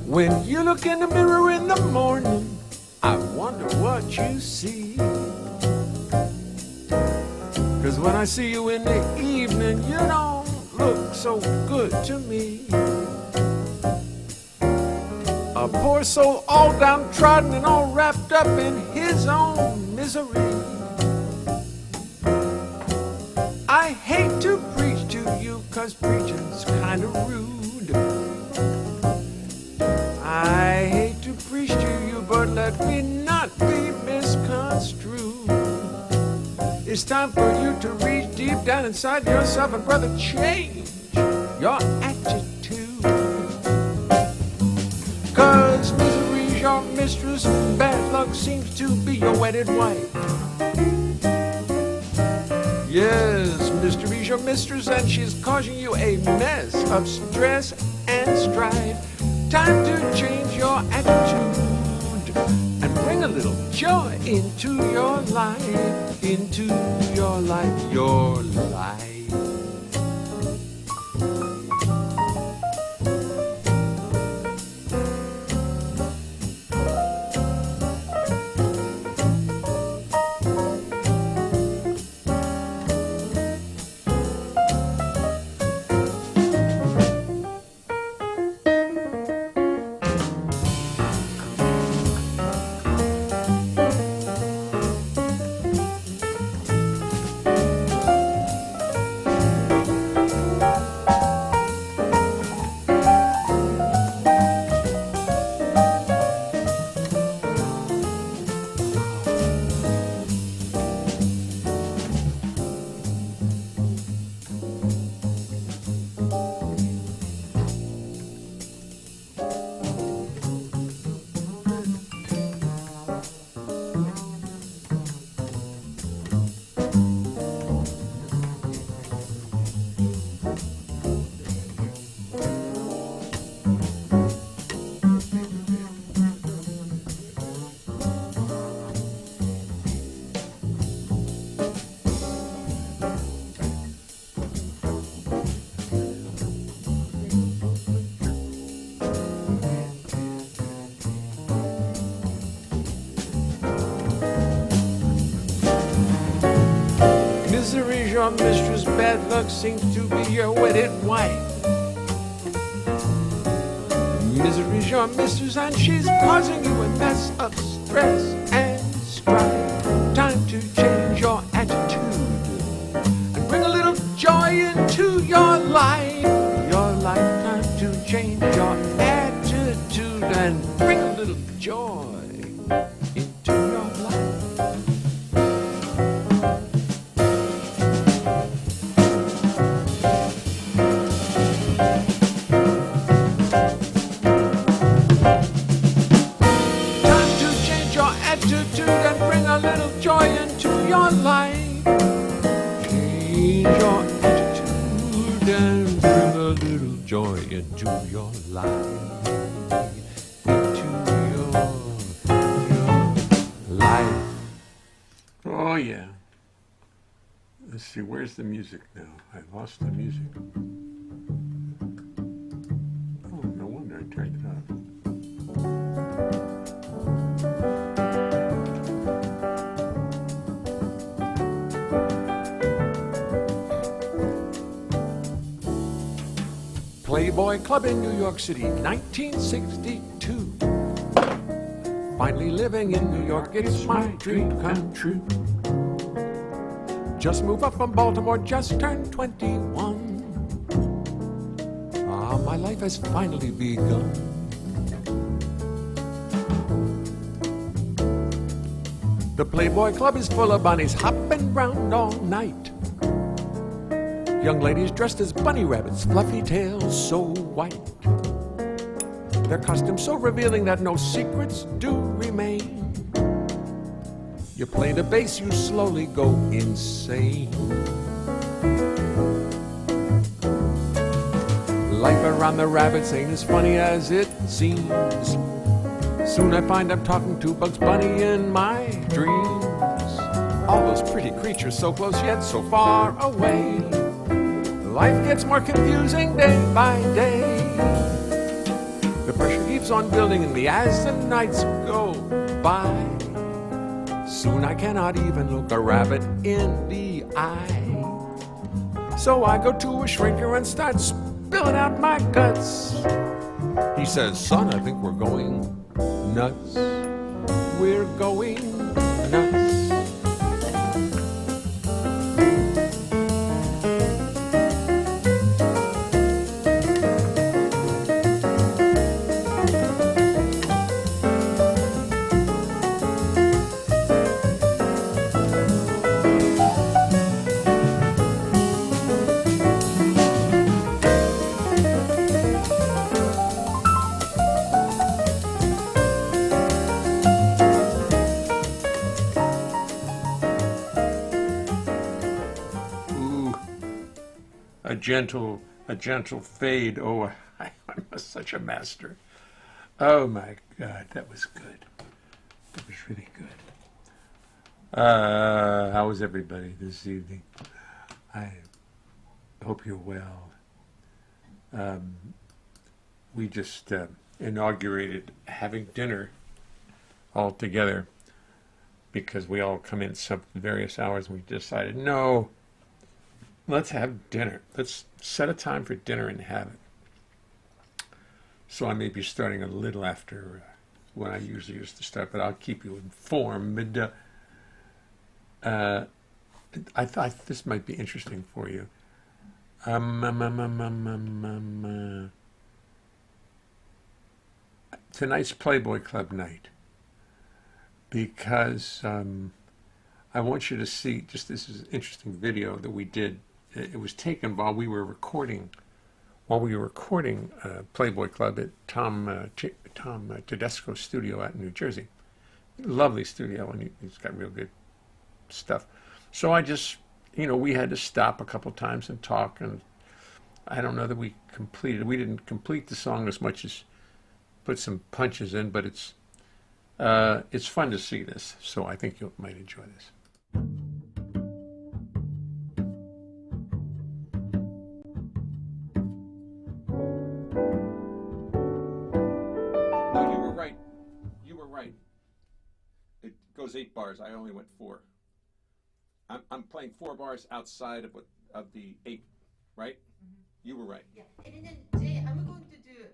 When you look in the mirror in the morning, I wonder what you see. 'Cause when I see you in the evening, you don't look so good to me. A poor soul all downtrodden and all wrapped up in his own misery. I hate to preach to you 'cause preaching's kind of rude. I hate to preach to you, but let me not be misconstrued. It's time for you to reach deep down inside yourself and, brother, change your attitude. 'Cause misery's your mistress, bad luck seems to be your wedded wife. Yes, mystery's your mistress, and she's causing you a mess of stress and strife. Time to change your attitude and bring a little joy into your life, into your life, your life. Misery's your mistress, bad luck seems to be your wedded wife. Misery's your mistress, and she's causing you a mess of stress and strife. Time to change your attitude and bring a little joy into your life. Your lifetime to change your attitude and bring a little joy into your life. And bring a little joy into your life. Change your attitude and bring a little joy into your life. Into your life. Oh yeah. Let's see, where's the music now? I lost the music. Oh, no wonder I turned it off. Playboy Club in New York City, 1962. Finally living in New York, it's my dream come true. Just moved up from Baltimore, just turned 21. Ah, my life has finally begun. The Playboy Club is full of bunnies hopping round all night. Young ladies dressed as bunny rabbits, fluffy tails so white. Their costumes so revealing that no secrets do remain. You play the bass, you slowly go insane. Life around the rabbits ain't as funny as it seems. Soon I find I'm talking to Bugs Bunny in my dreams. All those pretty creatures so close yet so far away. Life gets more confusing day by day. The pressure keeps on building in me as the nights go by. Soon I cannot even look a rabbit in the eye. So I go to a shrinker and start spilling out my guts. He says, son, I think we're going nuts. We're going nuts. A gentle fade. Oh, I'm such a master. Oh my God, that was good. That was really good. How was everybody this evening? I hope you're well. We just inaugurated having dinner all together because we all come in some various hours and we decided, no, let's have dinner. Let's set a time for dinner and have it. So I may be starting a little after when I usually used to start, but I'll keep you informed. I thought this might be interesting for you. Tonight's Playboy Club night, because I want you to see, just this is an interesting video that we did. It was taken while we were recording Playboy Club at Tom Tedesco's studio out in New Jersey. Lovely studio, and he's got real good stuff. So I just, we had to stop a couple times and talk, and I don't know that we didn't complete the song as much as put some punches in, but it's fun to see this, so I think you might enjoy this. It goes 8 bars. I only went 4. I'm playing 4 bars outside of the 8, right? Mm-hmm. You were right. Yeah, and then Jay, I'm going to do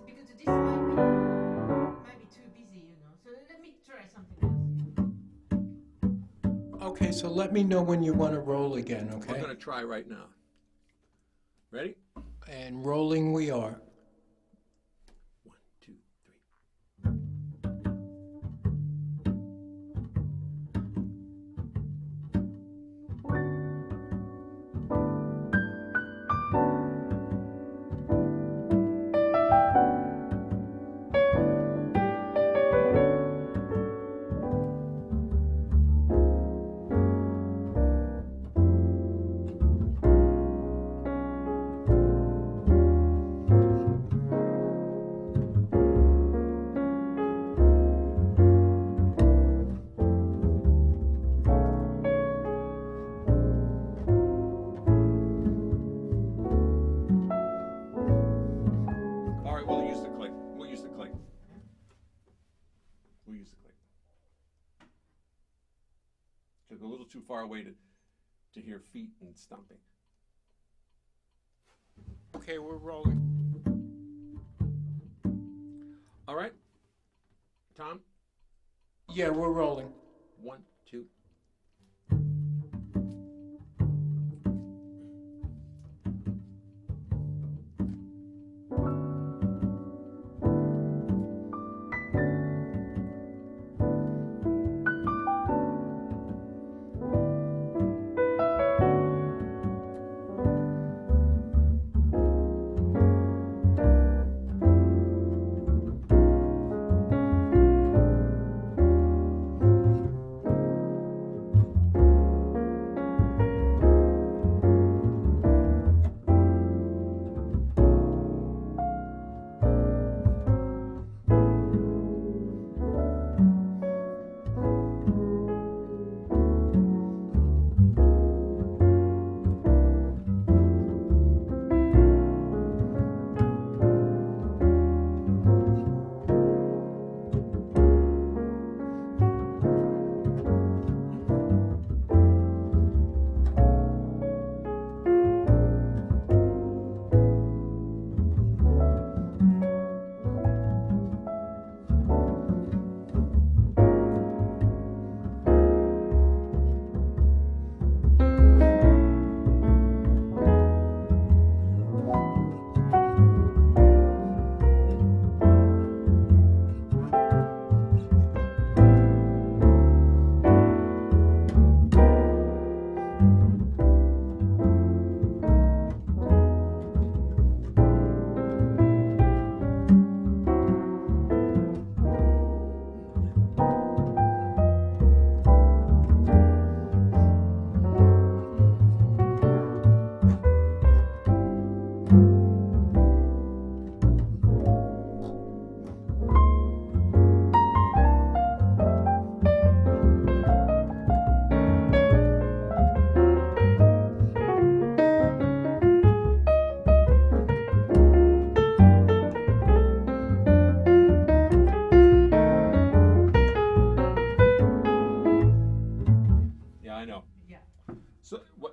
because this might be too busy, So let me try something else. Okay, so let me know when you want to roll again, okay? I'm going to try right now. Ready? And rolling we are. 1, 2, 3. A little too far away to hear feet and stomping. Okay, we're rolling. All right. Tom? Yeah, we're rolling. 1, 2.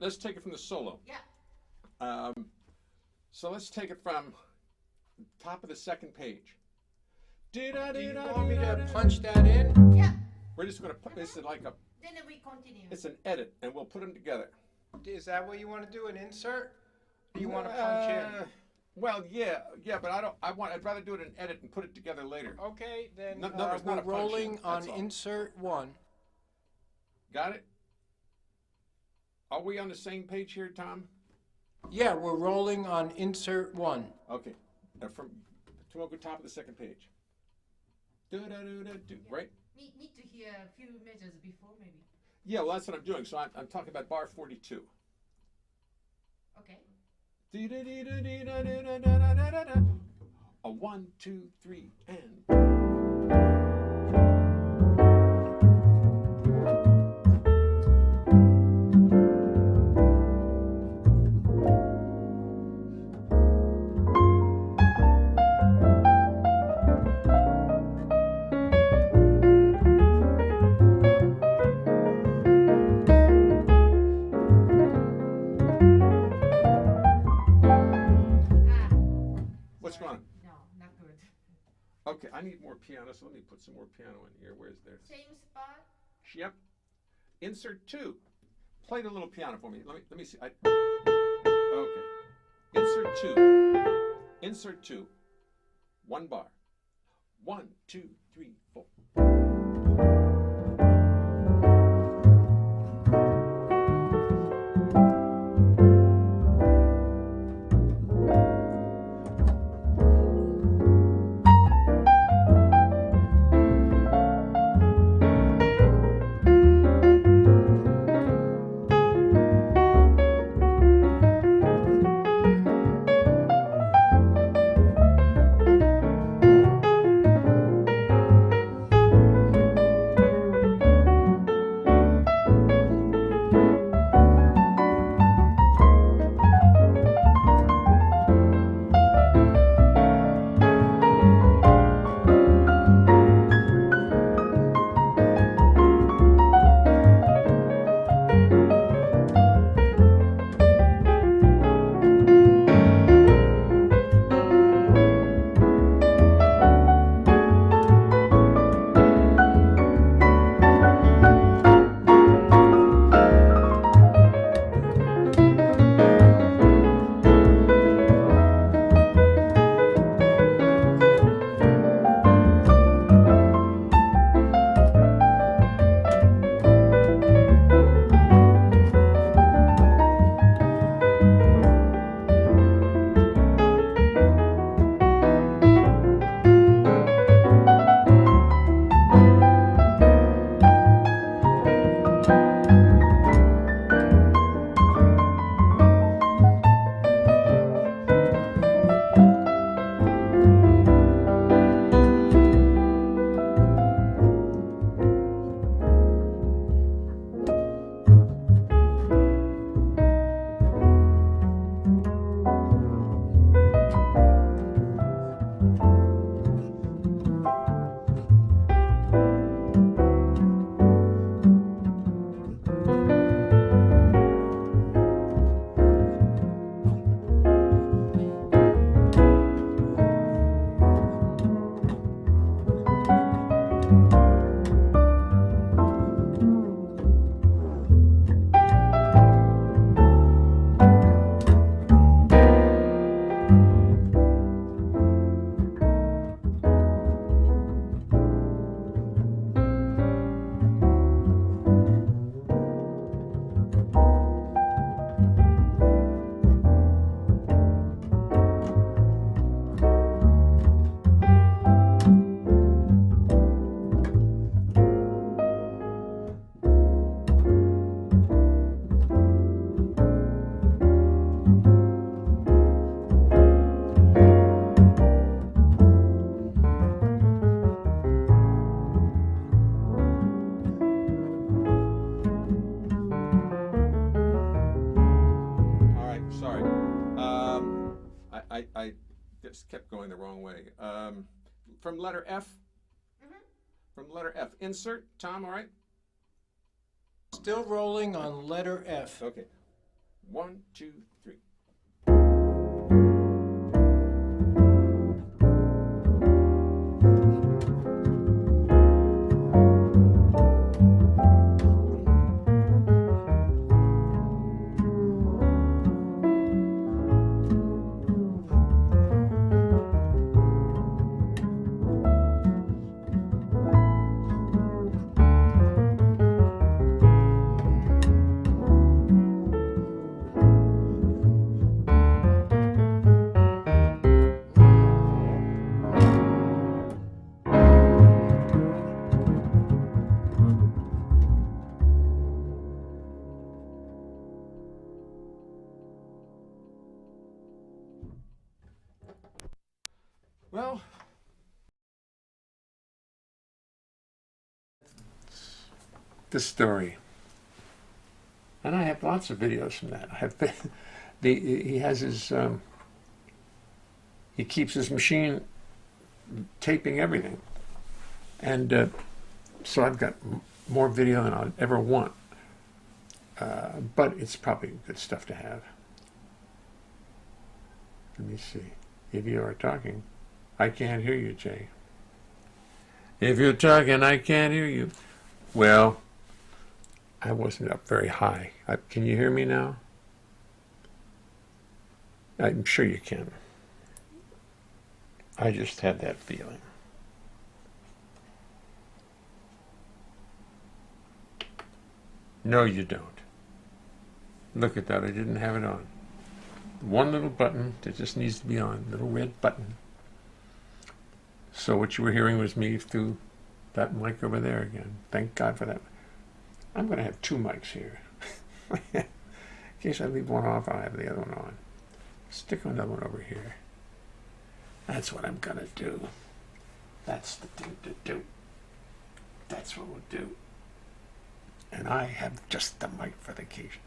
let's take it from the solo. Yeah. So let's take it from top of the second page. Do you want me to punch that in? Yeah. We're just gonna put this in like a. Then we continue. It's an edit, and we'll put them together. Is that what you want to do, an insert? Or you want to punch in? Well, yeah, but I'd rather do it in edit and put it together later. Okay, then No, it's not we're a punch in, rolling on that's all. insert 1. Got it? Are we on the same page here, Tom? Yeah, we're rolling on insert 1. Okay. From the top of the second page. Right? Need to hear a few measures before, maybe. Yeah, well, that's what I'm doing. So I'm talking about bar 42. Okay. A 1, 2, 3, and. What's going on? No, not good. Okay, I need more piano, so let me put some more piano in here. Where's there? Same spot. Yep. Insert 2. Play the little piano for me. Let me see. Okay. Insert 2. Insert 2. 1 bar. 1, 2, 3, 4. I just kept going the wrong way. From letter F. From letter F. Insert. Tom, all right? Still rolling on letter F. Okay. 1, 2, 3. Well, this story, and I have lots of videos from that. I have he has his he keeps his machine taping everything, and so I've got more video than I'll ever want. But it's probably good stuff to have. Let me see. If you are talking, I can't hear you, Jay. If you're talking, I can't hear you. Well, I wasn't up very high. Can you hear me now? I'm sure you can. I just had that feeling. No, you don't. Look at that. I didn't have it on. One little button that just needs to be on, little red button. So what you were hearing was me through that mic over there again. Thank God for that. I'm going to have two mics here. In case I leave one off, I'll have the other one on. Stick another one over here. That's what I'm going to do. That's the thing to do. That's what we'll do. And I have just the mic for the occasion.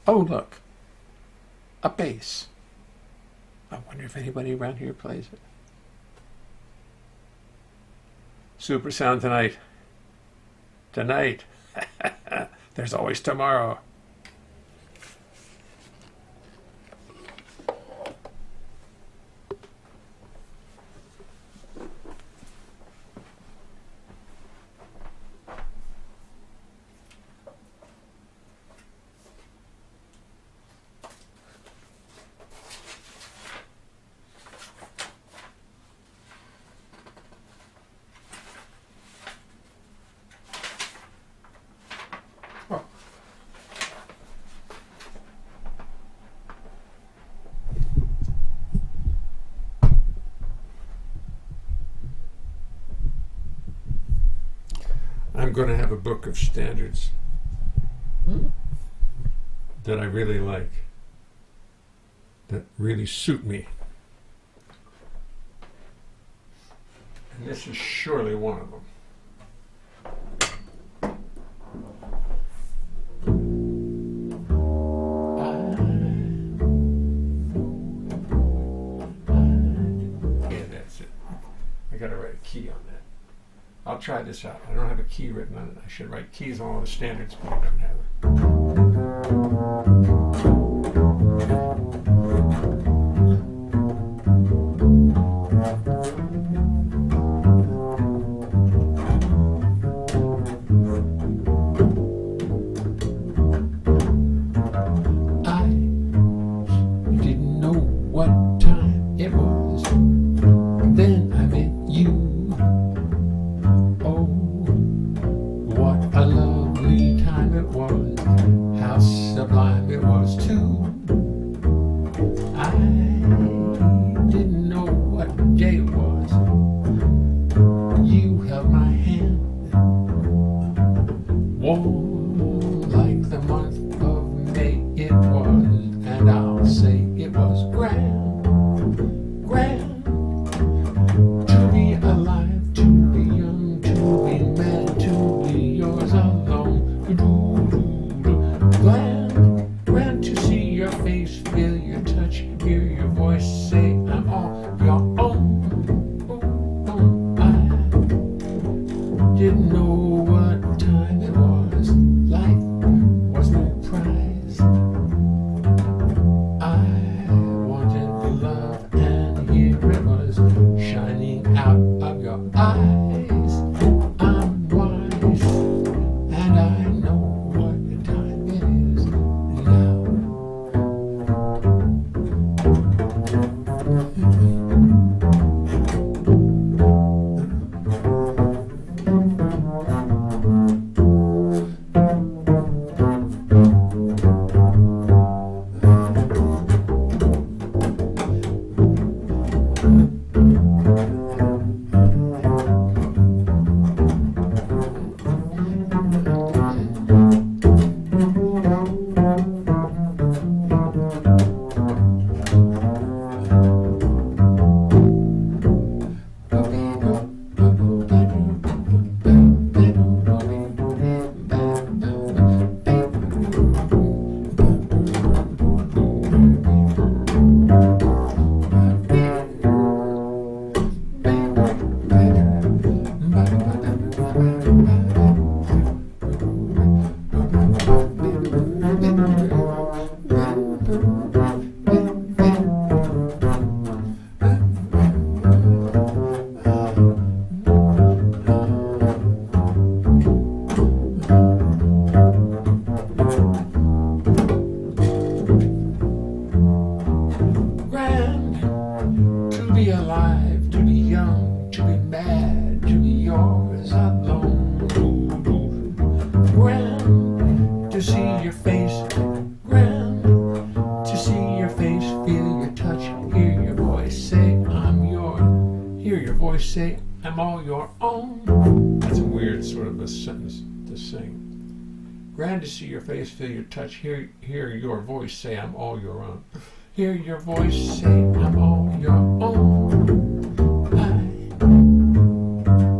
Oh, look. A bass. I wonder if anybody around here plays it. Super sound tonight. Tonight. There's always tomorrow. I'm going to have a book of standards that I really like, that really suit me. And this is surely one of them. Yeah, that's it. I got to write a key on that. I'll try this out. I don't have a key written on it. I should write keys on all the standards, but I don't have it. I didn't know what time it was. Then I met you. How sublime it was too. I didn't know what day it was. You held my hand, warm like the month of May it was, and I'll say it was grand, grand, to be alive, to be young, to be mad, to be yours alone. Glad to see voice. Grand to see your face, feel your touch, hear your voice say, I'm your. Hear your voice say, I'm all your own. That's a weird sort of a sentence to sing. Grand to see your face, feel your touch, hear your voice say, I'm all your own. Hear your voice say, I'm all your own. I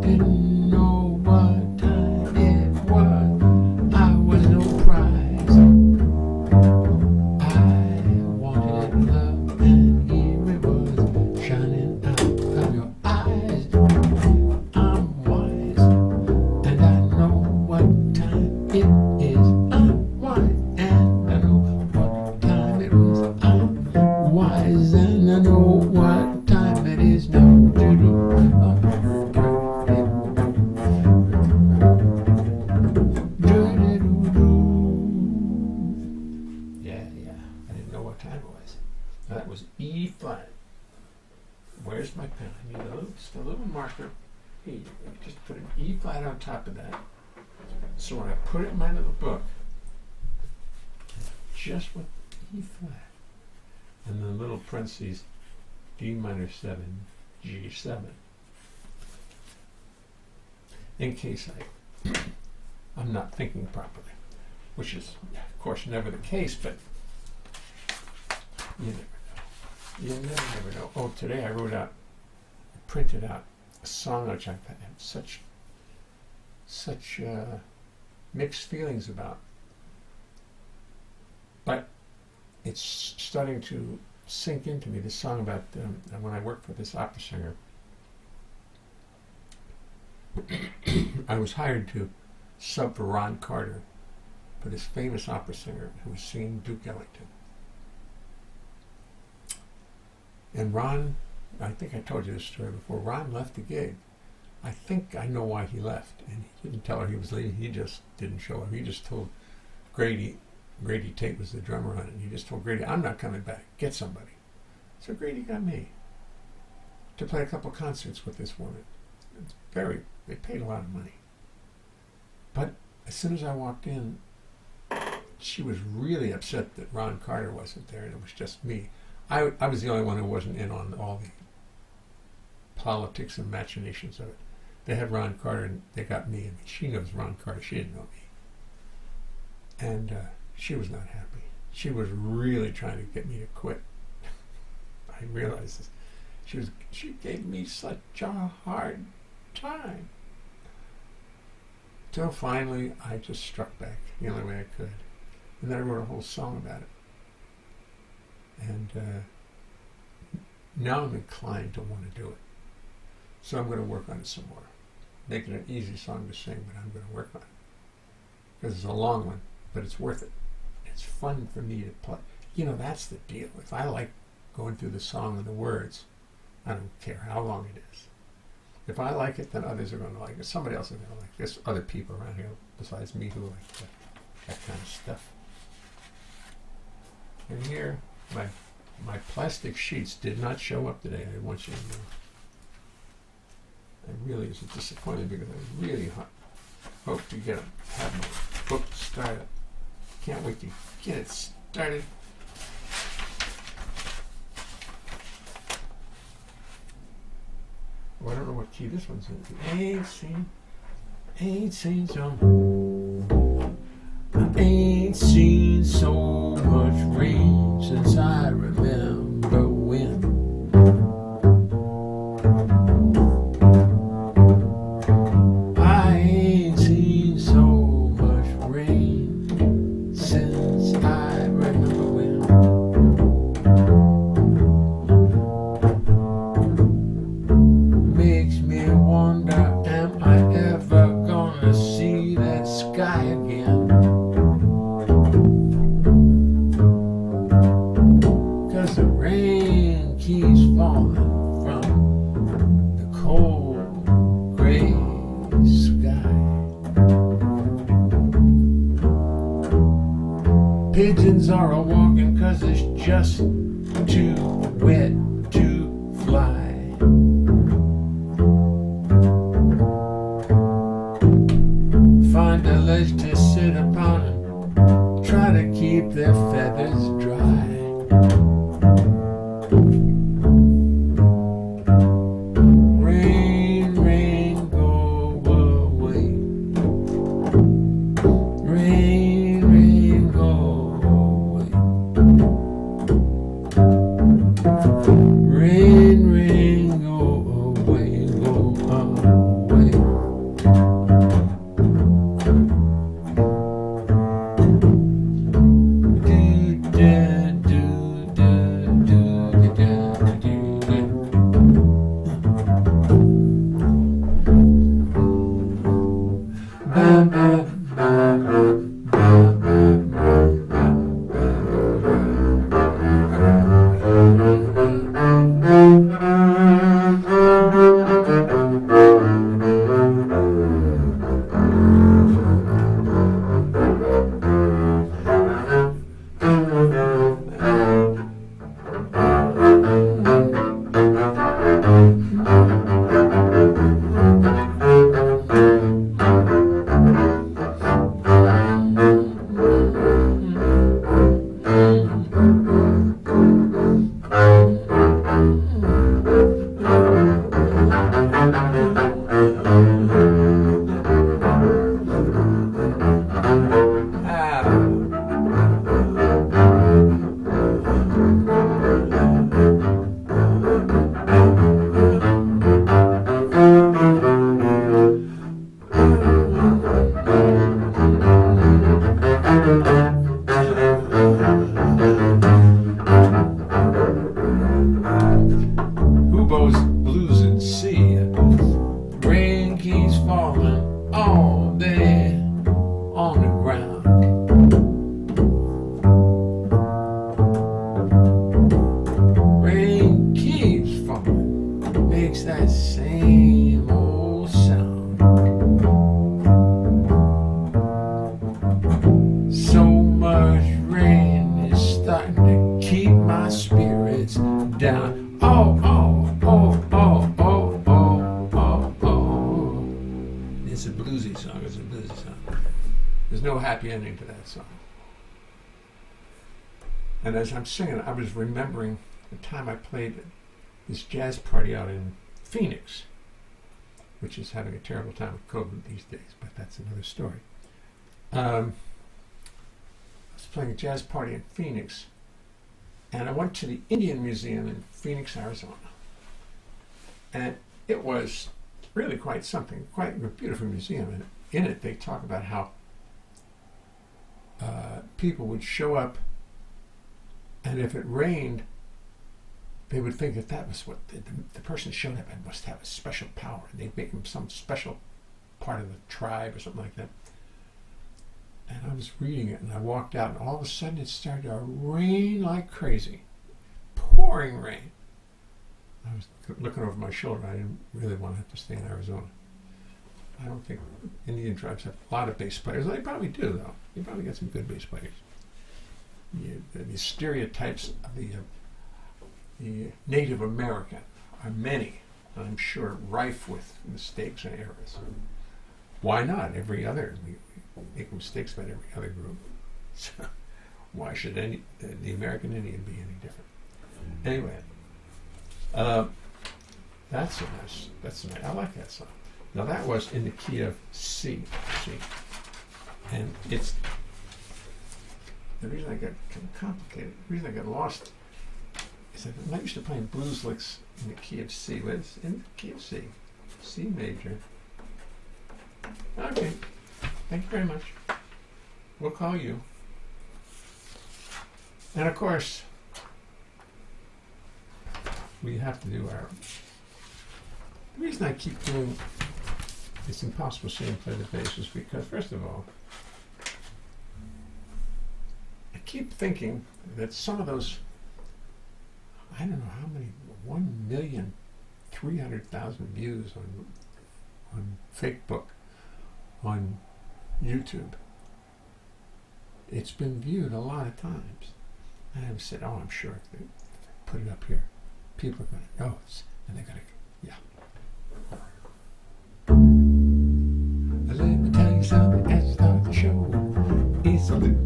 didn't know what time it was. I was no prize. I wanted love, and here it was, shining out of your eyes. I'm wise, and I know what time it is. I'm wise, and I know what time it was. I'm wise, and I know what time it is now. Yeah, I didn't know what time it was. That was E flat. Where's my pen? I need just a little marker. Hey, just put an E flat on top of that. So when I put it in my little book, just with E flat. And then little parentheses, D minor 7, G7. In case I'm not thinking properly, which is, of course, never the case, but you never know. You never know. Oh, today I printed out a song which I've had such mixed feelings about. But it's starting to sink into me, this song about when I worked for this opera singer. I was hired to sub for Ron Carter, for this famous opera singer who was singing Duke Ellington. And Ron, I think I told you this story before, Ron left the gig. I think I know why he left, and he didn't tell her he was leaving, he just didn't show up. He just told Grady Tate was the drummer on it, and he just told Grady, I'm not coming back, get somebody. So Grady got me to play a couple concerts with this woman. They paid a lot of money. But as soon as I walked in, she was really upset that Ron Carter wasn't there, and it was just me. I was the only one who wasn't in on all the politics and machinations of it. They had Ron Carter, and they got me. I mean, she knows Ron Carter, she didn't know me. And she was not happy. She was really trying to get me to quit. I realized this. She gave me such a hard time. Till finally, I just struck back the only way I could. And then I wrote a whole song about it. And now I'm inclined to want to do it. So I'm going to work on it some more. Make it an easy song to sing, but I'm going to work on it. Because it's a long one, but it's worth it. It's fun for me to play. You know, that's the deal. If I like going through the song and the words, I don't care how long it is. If I like it, then others are going to like it. Somebody else is going to like it. There's other people around here besides me who like that kind of stuff. And here, my plastic sheets did not show up today. I want you to know. It really is a disappointment because I really hope to have my book started. Can't wait to get it started. Oh, I don't know what key this one's in. Ain't seen so much rain since I remember when. I ain't seen so much rain since I remember when. Makes me wonder, am I ever gonna see that sky again? 'Cause the rain keeps falling from the cold gray sky. Pigeons are a walking 'cause it's just too wet to fly. Find a ledge to sit upon and try to keep keep their feathers dry. Rain, rain, go away. Rain, rain, go away. Rain, rain, go away, go away. Hubo's Blues in C. Rain keeps falling all day on the ground. Rain keeps falling, makes that same old sound. So much rain is starting to keep my spirits down. Oh, oh, oh, oh, oh, oh, oh, oh. It's a bluesy song. It's a bluesy song. There's no happy ending to that song. And as I'm singing, I was remembering the time I played this jazz party out in Phoenix, which is having a terrible time with COVID these days, but that's another story. I was playing a jazz party in Phoenix, and I went to the Indian Museum in Phoenix, Arizona. And it was really quite something, quite a beautiful museum. And in it, they talk about how people would show up, and if it rained, they would think that that was what the person showed up and must have a special power. They'd make him some special part of the tribe or something like that. And I was reading it, and I walked out, and all of a sudden it started to rain like crazy. Pouring rain. I was looking over my shoulder. I didn't really want to have to stay in Arizona. I don't think Indian tribes have a lot of bass players. They probably do, though. You probably get some good bass players. The stereotypes of the Native American are many, I'm sure, rife with mistakes and errors. Why not? We make mistakes about every other group. So why should the American Indian be any different? Anyway, that's a nice. I like that song. Now that was in the key of C, and it's the reason I got kind of complicated. The reason I got lost is that I'm not used to playing blues licks in the key of C. But it's in the key of C, C major. Okay, thank you very much. We'll call you. And of course, we have to do our. The reason I keep doing It's Impossible to play the bass is because, first of all, I keep thinking that some of those, I don't know how many, 1,300,000 views on Facebook, on YouTube. It's been viewed a lot of times. And I've said, I'm sure if they put it up here, people are going to know it, and they're going to, yeah. Let me tell you something as I start the show. It's something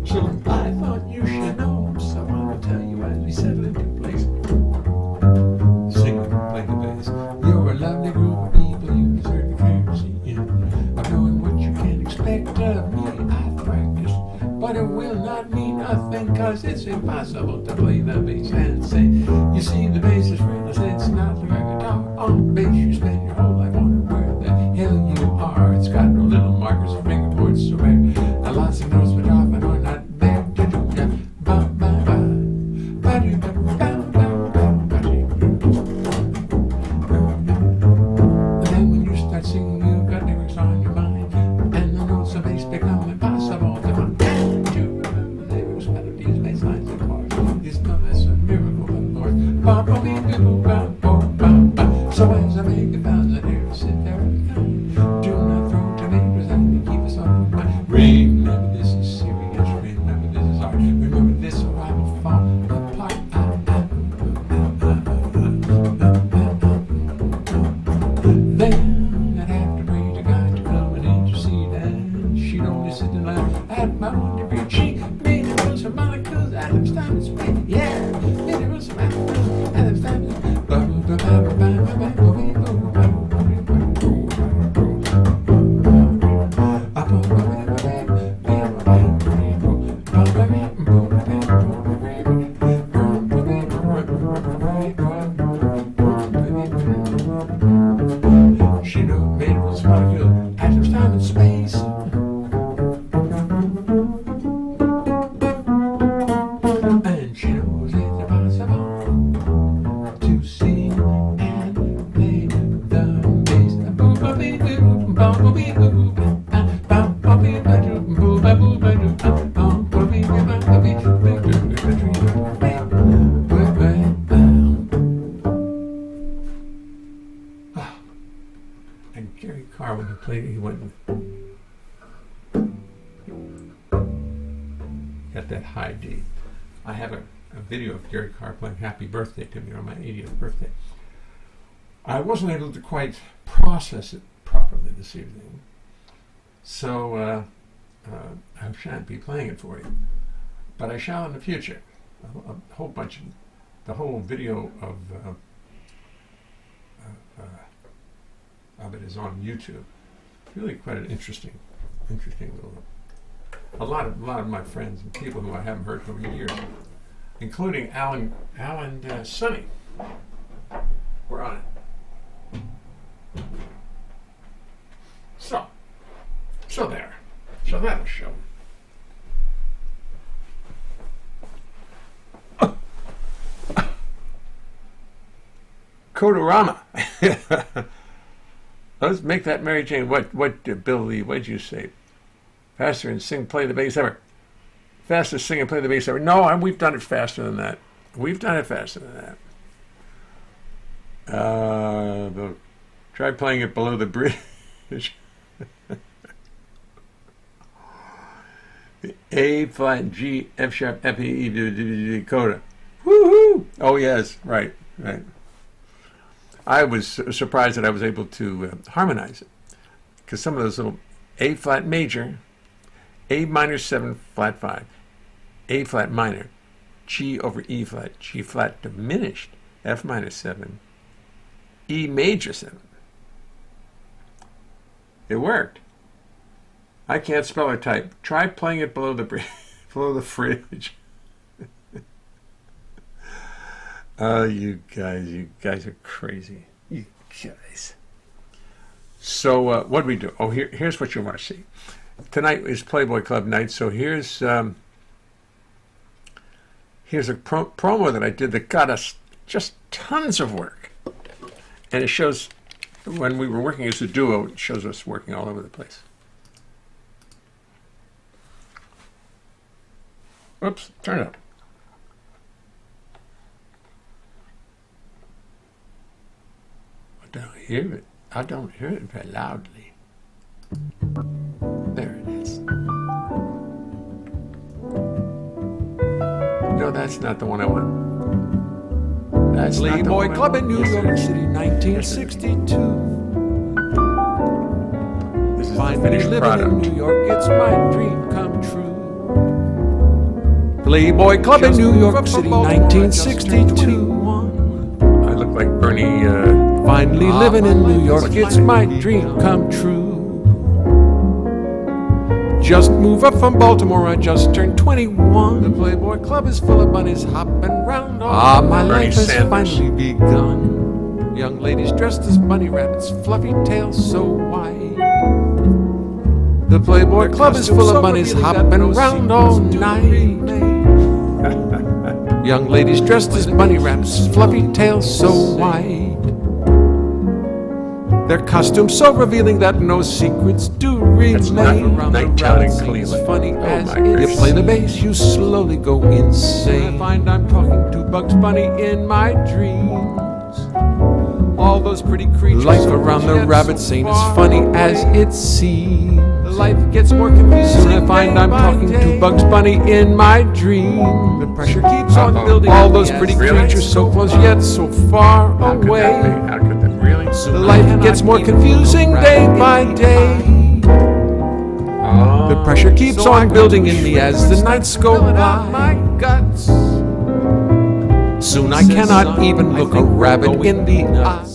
I thought you should know. So I will tell you as we settle into place. Sing, play the bass. You're a lovely group of people. You deserve the courtesy of knowing what you can expect of me. I've practiced, but it will not mean nothing, cause it's impossible to play the bass and sing. You see, the bass is friendless, it's not like a guitar. On bass you spend your whole life wondering where the hell you are. It's got no little markers or fingerboards so rare, and lots of notes which often are not there to do ya. Ba ba ba, ba do ba ba ba ba ba do. And then when you start singing, you've got lyrics on your mind, and the notes of bass become impossible to find. And to remember lyrics, melodies, bass lines, and chords is no less a miracle than Lord. Ba ba be be boo ba bo ba ba. So as I make a thousand airs, sit there and count. Do not throw tomatoes at me, keep us on mind. Remember this is serious, remember this is art. Remember this or I will fall apart. Then I'd have to pray to God to come and intercede, and she'd only sit and laugh at my 1 degree. She made it rules for molecules, atoms, time and space. Yeah, made it rules for atoms, time and space. She knew made it was molecule, atoms, time and space. And she knows it's impossible to sing and play the bass. And Gary Carr, when he played it, he went and got that high D. I have a video of Gary Carr playing Happy Birthday to me on my 80th birthday. I wasn't able to quite process it properly this evening, so I shan't be playing it for you, but I shall in the future. A whole bunch of the whole video of it is on YouTube. Really quite an interesting little. A lot of my friends and people who I haven't heard from in years, including Alan Sonny, were on it. So there. So that'll show. Kodorama. Let's make that Mary Jane. What Bill Lee, what'd you say? Faster and sing, play the bass ever. Faster sing and play the bass ever. No, we've done it faster than that. We've done it faster than that. Try playing it below the bridge. A flat G F sharp F E E D coda. Woohoo! Oh yes, right. I was surprised that I was able to harmonize it, because some of those little A flat major, A minor 7 flat 5, A flat minor, G over E flat, G flat diminished, F minor 7, E major 7. It worked. I can't spell or type. Try playing it below the below the fridge. Oh, you guys are crazy. You guys. So what do we do? Oh, here's what you want to see. Tonight is Playboy Club night, so here's a promo that I did that got us just tons of work. And it shows, when we were working as a duo, it shows us working all over the place. Oops, turn it up. I don't hear it very loudly. There it is. No, that's not the one I want. That's Playboy Club in New York City, 1962. This is Finally the finished living product. in New York, it's my dream come true. Playboy Club in Just New move York up from City, Baltimore, I just turned 1962. I look like Bernie. Finally living in New York, it's my dream come true. Just move up from Baltimore, I just turned 21. The Playboy Club is full of bunnies hopping round all my Bernie life has Sanders. finally begun. Young ladies dressed as bunny rabbits, fluffy tails so wide. The Playboy Club is full of bunnies hopping around all night. Young ladies dressed as bunny rabbits, fluffy tails so wide. Their costumes so revealing that no secrets do That's remain. Nighttown in As Cleveland. funny Oh as my it is. gracious. You play the bass, you slowly go insane. I find I'm talking to Bugs Bunny in my dreams. All those pretty creatures. Life around the rabbit scene is funny as it seems. Life gets more confusing. Soon I find I'm talking to Bugs Bunny in my dream. The pressure keeps on building. All those pretty creatures so close yet so far How could that away. be? How could that really? Life gets more confusing day by day. Oh. The pressure keeps on building in me as the nights go by. Soon I cannot even look a rabbit in the eye.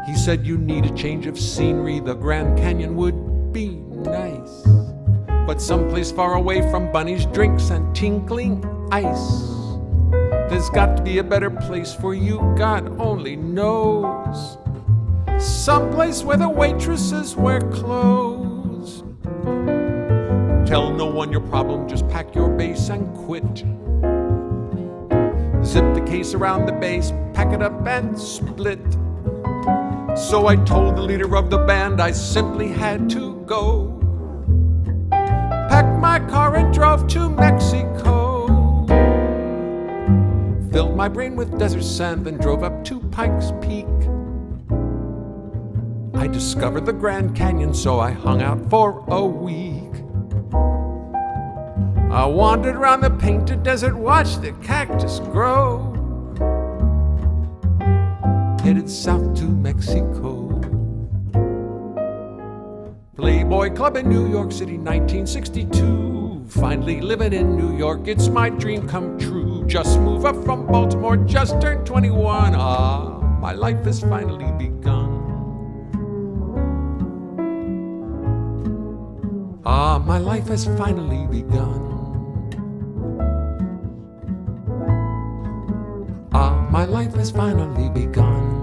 He said you need a change of scenery, the Grand Canyon would be nice. But someplace far away from bunnies, drinks, and tinkling ice. There's got to be a better place for you, God only knows. Someplace where the waitresses wear clothes. Tell no one your problem, just pack your bass and quit. Zip the case around the bass, pack it up and split. So I told the leader of the band I simply had to go. Packed my car and drove to Mexico. Filled my brain with desert sand, then drove up to Pikes Peak. I discovered the Grand Canyon, so I hung out for a week. I wandered around the painted desert, watched the cactus grow. Headed south to Mexico. Playboy Club in New York City, 1962. Finally living in New York, it's my dream come true. Just moved up from Baltimore, just turned 21. Ah, my life has finally begun. Ah, my life has finally begun. Ah, my life has finally begun.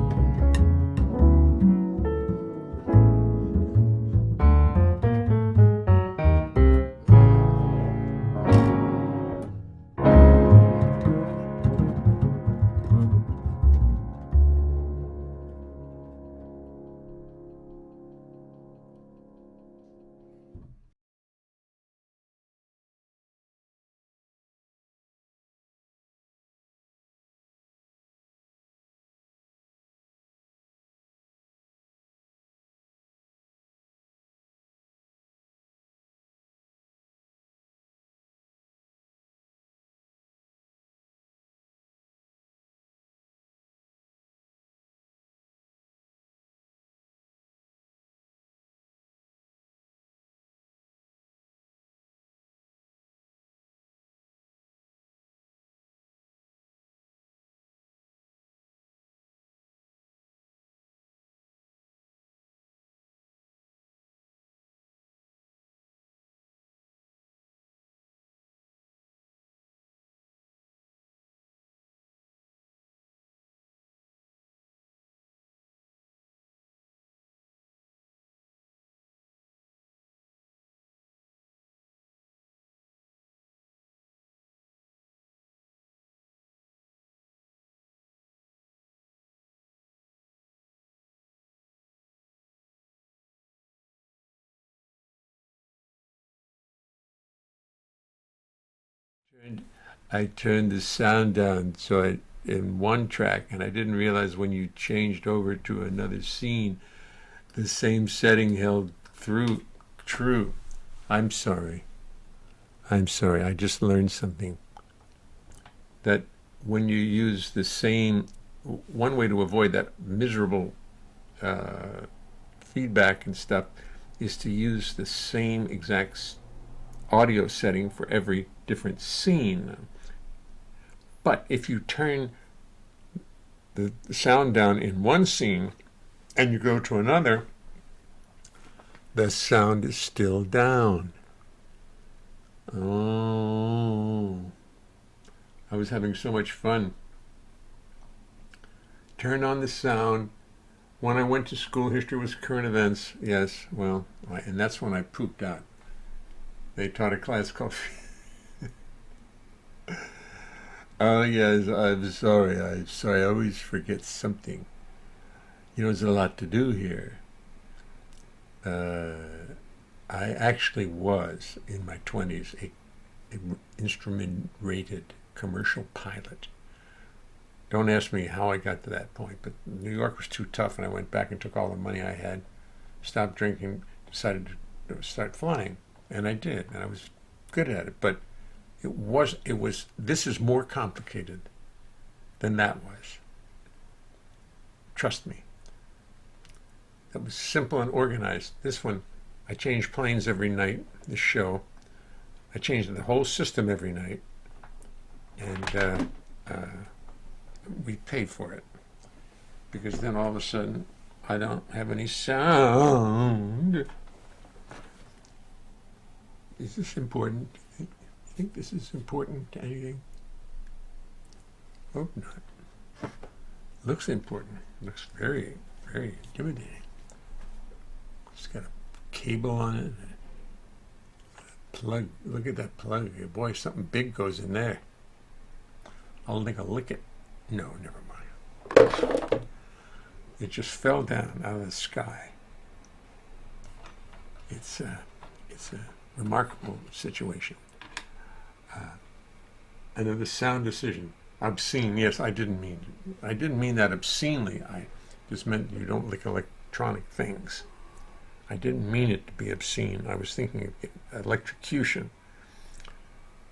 I turned the sound down so in one track, and I didn't realize when you changed over to another scene, the same setting held true. I'm sorry. I just learned something. That when you use the same, one way to avoid that miserable feedback and stuff is to use the same exact audio setting for every different scene. But if you turn the sound down in one scene and you go to another, the sound is still down. Oh, I was having so much fun. Turn on the sound. When I went to school, history was current events. Yes, well, and that's when I pooped out. They taught a class called... Oh, yes, I'm sorry. I always forget something. You know, there's a lot to do here. I actually was, in my 20s, a instrument-rated commercial pilot. Don't ask me how I got to that point, but New York was too tough, and I went back and took all the money I had, stopped drinking, decided to start flying, and I did, and I was good at it. But this is more complicated than that was. Trust me. That was simple and organized. This one, I changed planes every night, this show. I changed the whole system every night, and we paid for it. Because then all of a sudden, I don't have any sound. Is this important? You think this is important to anything? Hope not. Looks important. Looks very, very intimidating. It's got a cable on it. A plug. Look at that plug. Boy, something big goes in there. I'll lick it. No, never mind. It just fell down out of the sky. It's a remarkable situation. Another sound decision. Obscene. Yes, I didn't mean that obscenely. I just meant you don't lick electronic things. I didn't mean it to be obscene. I was thinking of electrocution.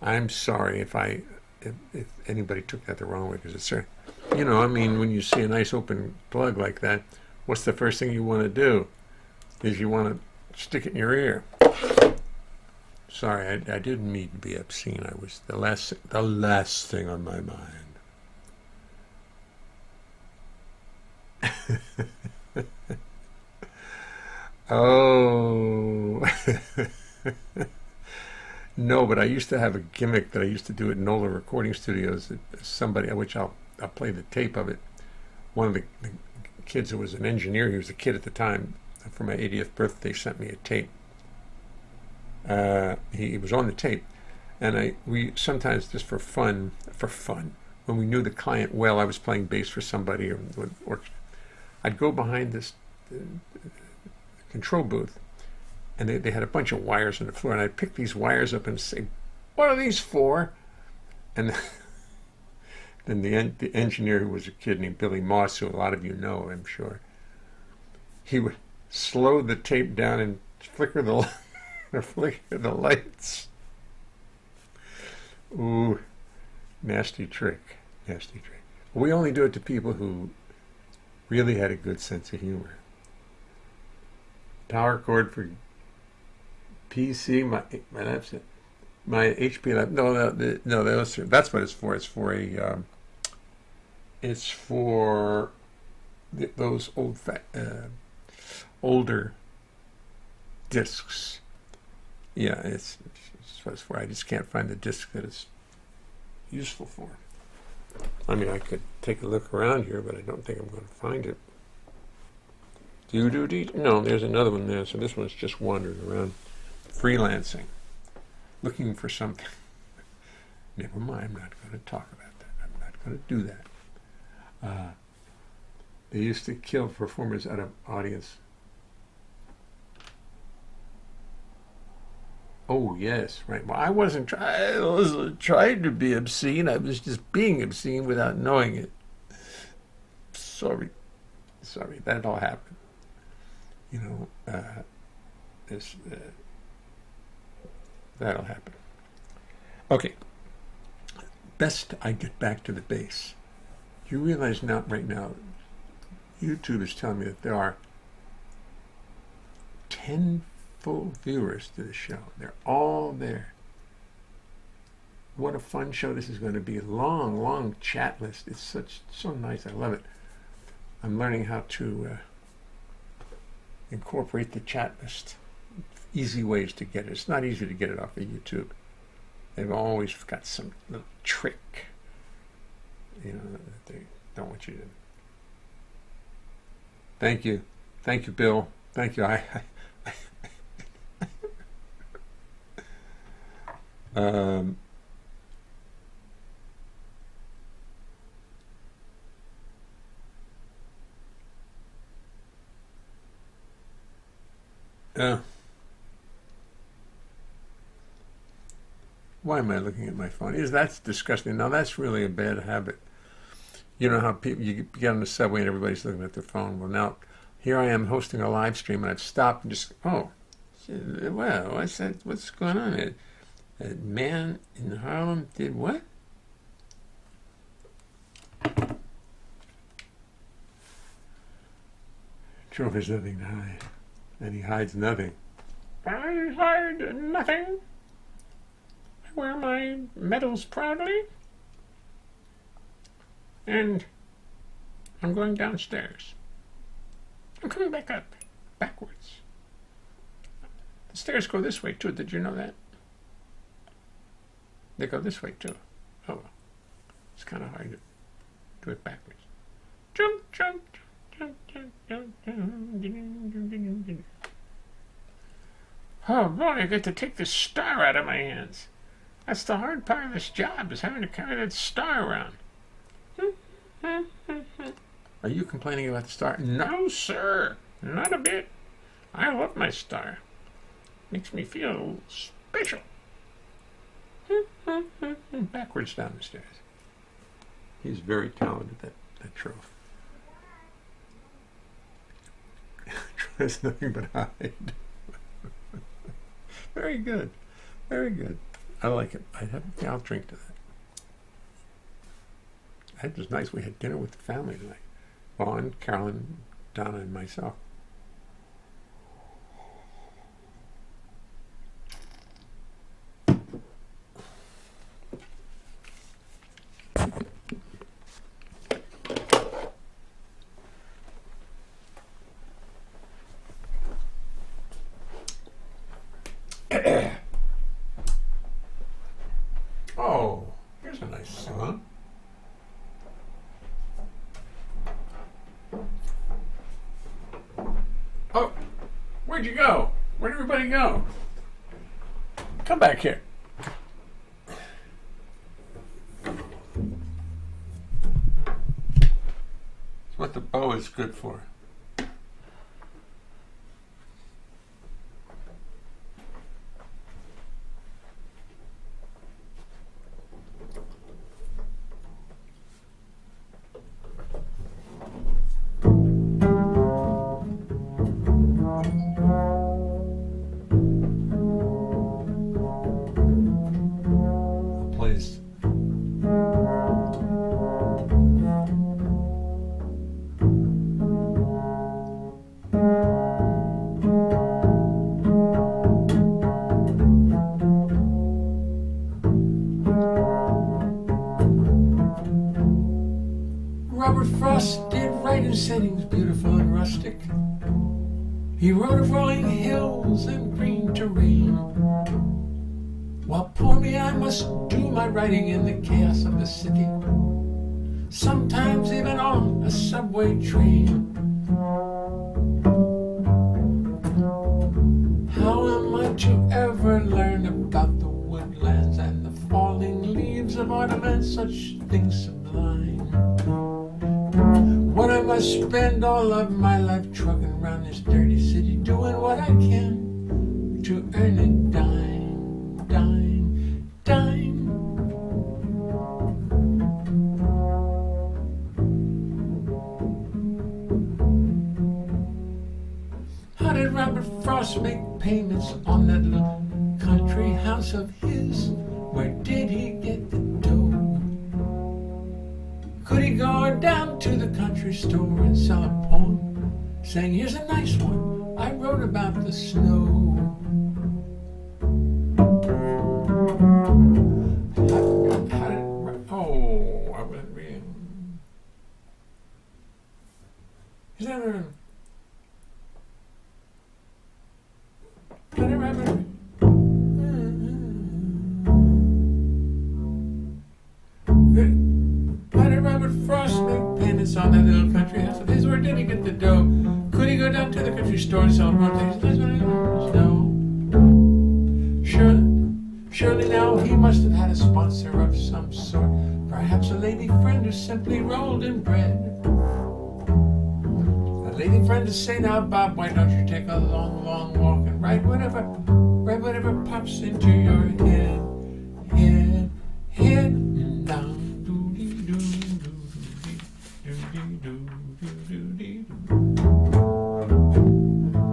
I'm sorry if anybody took that the wrong way, because it's, you know, I mean, when you see a nice open plug like that, what's the first thing you want to do? Is you want to stick it in your ear. Sorry, I didn't mean to be obscene. I was the last thing on my mind. Oh. No, but I used to have a gimmick that I used to do at NOLA Recording Studios. Which I'll play the tape of it. One of the kids who was an engineer, he was a kid at the time, for my 80th birthday, sent me a tape. He was on the tape, and we sometimes, just for fun, when we knew the client well, I was playing bass for somebody, or I'd go behind this control booth, and they had a bunch of wires on the floor, and I'd pick these wires up and say, "What are these for?" And then the engineer, who was a kid named Billy Moss, who a lot of you know, I'm sure, he would slow the tape down and flicker the lights. Ooh, nasty trick. We only do it to people who really had a good sense of humor. Power cord for PC, my HP. That's what it's for. It's for those older discs. Yeah, it's what it's for. I just can't find the disc that it's useful for. I mean, I could take a look around here, but I don't think I'm going to find it. No, there's another one there. So this one's just wandering around, freelancing, looking for something. Never mind, I'm not going to talk about that. I'm not going to do that. They used to kill performers out of audience. Oh, yes, right. Well, I wasn't trying to be obscene. I was just being obscene without knowing it. Sorry, that all happened. You know, that'll happen. Okay, best I get back to the base. You realize right now, YouTube is telling me that there are 10 full viewers to the show. They're all there. What a fun show this is going to be. Long chat list. It's so nice. I love it. I'm learning how to incorporate the chat list. Easy ways to get it. It's not easy to get it off of YouTube. They've always got some little trick, that they don't want you to. Thank you, Bill. Thank you. Why am I looking at my phone? That's disgusting. Now that's really a bad habit. You know how people, you get on the subway and everybody's looking at their phone. Well, now here I am hosting a live stream and I've stopped and just, well, what's going on? A man in Harlem did what? Trump has nothing to hide, and he hides nothing. I hide nothing. I wear my medals proudly, and I'm going downstairs. I'm coming back up, backwards. The stairs go this way too. Did you know that? They go this way too. Oh, it's kind of hard to do it backwards. Jump, jump, jump, jump, jump, jump. Oh boy, I get to take this star out of my hands. That's the hard part of this job, is having to carry that star around. Are you complaining about the star? No, sir. Not a bit. I love my star. Makes me feel special. Backwards down the stairs. He's very talented, that Troth. Tries nothing but hide. Very good. Very good. I like it. I'll drink to that. It was nice. We had dinner with the family tonight. Vaughn, Carolyn, Donna, and myself. Oh, here's a nice song. Oh, where'd you go? Where'd everybody go? Come back here. It's what the bow is good for. Please. Robert Frost did write in settings beautiful and rustic. He wrote of rolling hills and green terrain. While poor me, I must do my writing in the chaos of the city, sometimes even on a subway train. How am I to ever learn about the woodlands and the falling leaves of autumn and such things sublime, when I must spend all of my life trucking around this dirty city, doing what I can to earn a dime? dime, dime. How did Robert Frost make payments on that little country house of his? Where did he get the dough? Could he go down to the country store and sell a poem saying, here's a nice one I wrote about the snow? I wasn't reading. Is that a... How did Robert Frost make payments on that little country house of his? Where did he get the dough? Could he go down to the country store and sell more things? No. Surely now he must have had a sponsor of some sort. Perhaps a lady friend who simply rolled in bread. A lady friend to say, now Bob, why don't you take a long, long walk and write whatever pops into your head. Down.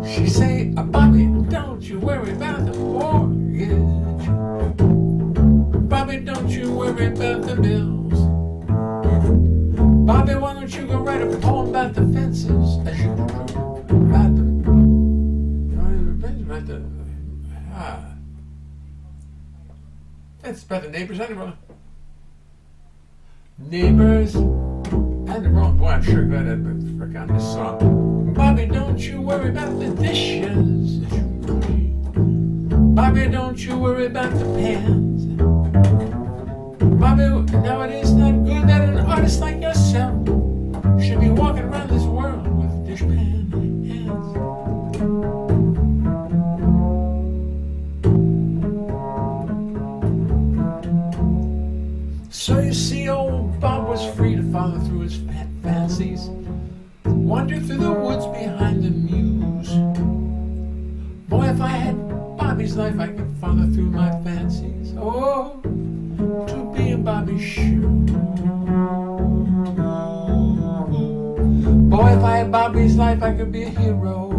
She say, Bobby, don't you worry about the mortgage. Bobby, don't you worry about the bills. Bobby, why don't you go write a poem about the fences? It's about the neighbors and the road. Neighbors and the road. Boy, I'm sure glad I forgot this song. Bobby, don't you worry about the dishes. Bobby, don't you worry about the pans. Bobby, now it is not good that an artist like yourself should be walking around this world with dishpan hands. So you see, old Bob was free to follow through his fancies, wander through the woods behind the mews. Boy, if I had Bobby's life, I could follow through my fancies. Oh, to be in Bobby's shoes. Boy, if I had Bobby's life, I could be a hero.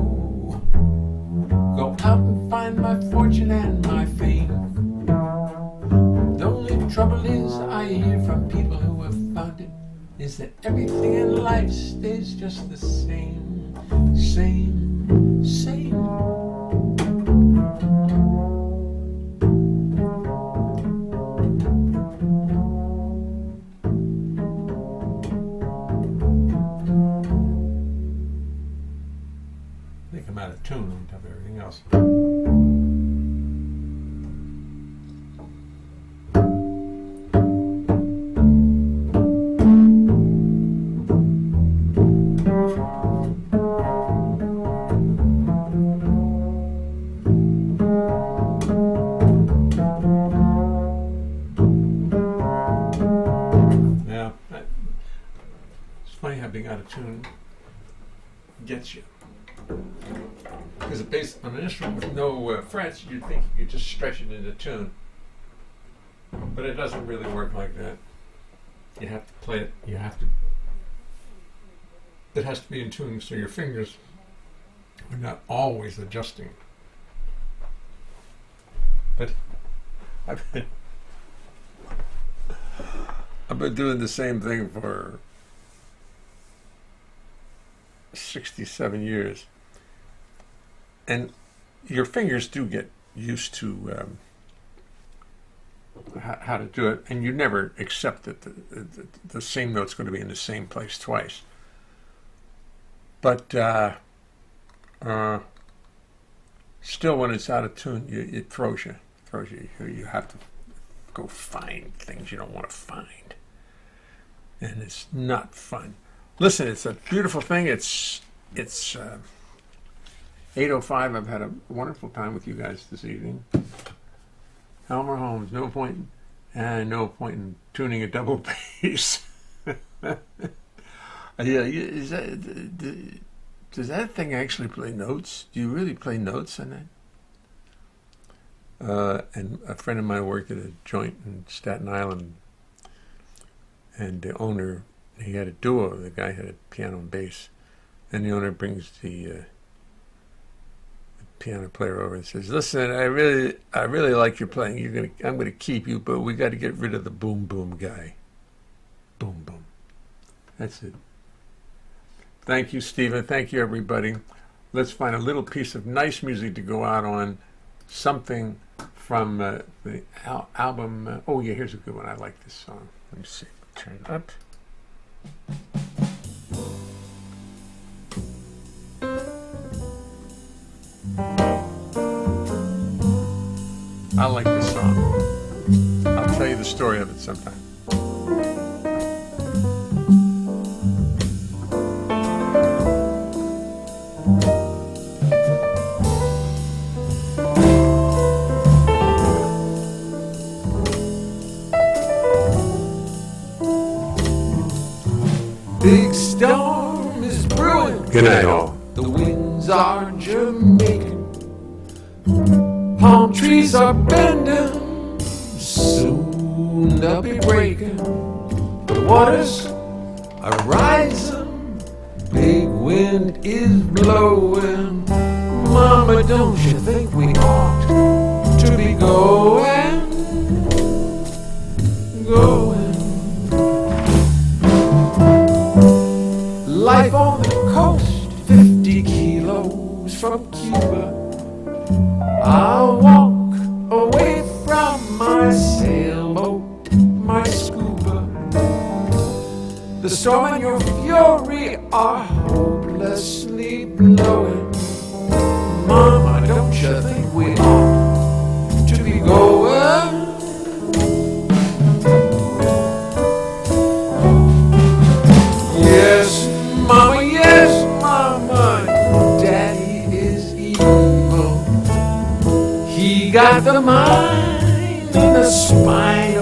Go out and find my fortune and my fame. The only trouble is, I hear from people who have found it, is that everything in life stays just the same, same. I think I'm out of tune on top of everything else. Being out of tune gets you, because it's based on an instrument with no frets. You'd think you could just stretch it into tune, but it doesn't really work like that. You have to play it. It has to be in tune, so your fingers are not always adjusting. But I've been doing the same thing for 67 years, and your fingers do get used to how to do it, and you never accept that the same note's going to be in the same place twice. But still, when it's out of tune, it throws you. You have to go find things you don't want to find, and it's not fun. Listen, it's a beautiful thing. It's 8:05. I've had a wonderful time with you guys this evening. Elmer Holmes, no point in tuning a double bass. Does that thing actually play notes? Do you really play notes on that? And a friend of mine worked at a joint in Staten Island, and the owner, he had a duo. The guy had a piano and bass, and the owner brings the piano player over and says, "Listen, I really like your playing. I'm gonna keep you, but we got to get rid of the boom boom guy." Boom boom. That's it. Thank you, Stephen. Thank you, everybody. Let's find a little piece of nice music to go out on. Something from the album. Oh yeah, here's a good one. I like this song. Let me see. Turn it up. I like this song. I'll tell you the story of it sometime. Big storm is brewing. Good night, all. The winds are Jamaican. Palm trees are bending. Soon they'll be breaking. The waters are rising. Big wind is blowing. Mama, don't you think we ought to be going? Life on the coast, 50 kilos from Cuba. I'll walk away from my sailboat, my scuba. The storm and your fury are hopelessly blowing. Mama, don't you think we ought to be going? Yes, Mama, Daddy is evil. He got the mind and the spine